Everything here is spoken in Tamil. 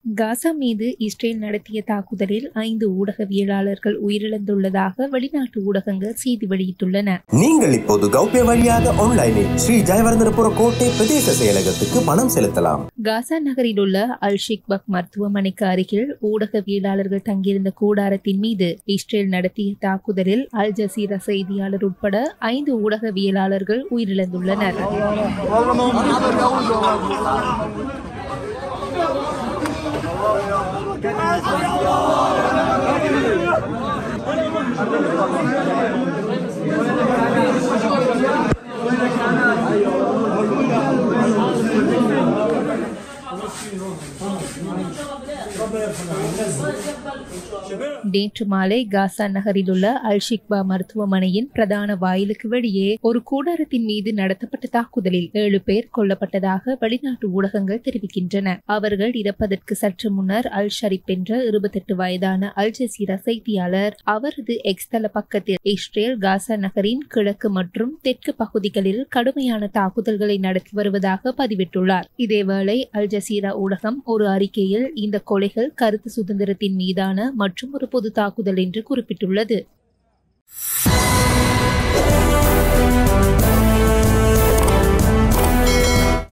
காசா மீது இஸ்ரேல் நடத்திய தாக்குதலில் 5 ஊடகவியலாளர்கள் உயிரிழந்துள்ளதாக வெளிநாட்டு ஊடகங்கள் செய்தி வெளியிட்டுள்ளன. நீங்கள் இப்போது கௌபே வழியாக ஆன்லைனில் ஸ்ரீ ஜெயவர்தனபுர கோட்டை பிரதேச செயலகத்துக்கு பணம் செலுத்தலாம். காசா நகரில் உள்ள அல் ஷிக்பக் மருத்துவமனைக்கு அருகில் ஊடகவியலாளர்கள் தங்கியிருந்த கூடாரத்தின் மீது இஸ்ரேல் நடத்திய தாக்குதலில் அல் ஜசீரா செய்தியாளர் உட்பட 5 ஊடகவியலாளர்கள் உயிரிழந்துள்ளனர். நேற்று மாலை காசா நகரில் உள்ள அல் ஷிக்பா மருத்துவமனையின் பிரதான வாயிலுக்கு வெளியே ஒரு கூடாரத்தின் மீது நடத்தப்பட்ட தாக்குதலில் 7 பேர் கொல்லப்பட்டதாக வெளிநாட்டு ஊடகங்கள் தெரிவிக்கின்றன. அவர்கள் இறப்பதற்கு சற்று முன்னர் அல் ஷரீப் என்ற 28 வயதான அல் ஜசீரா செய்தியாளர் அவரது எக்ஸ் தள பக்கத்தில் இஸ்ரேல் காசா நகரின் கிழக்கு மற்றும் தெற்கு பகுதிகளில் கடுமையான தாக்குதல்களை நடத்தி வருவதாக பதிவிட்டுள்ளார். இதேவேளை அல் ஜசீரா ஊடகம் ஒரு அறிக்கையில் இந்த கொலைகள் கருத்து சுதந்திரத்தின் மீதான மற்றும் ஒரு பொது தாக்குதல் என்று குறிப்பிட்டுள்ளது.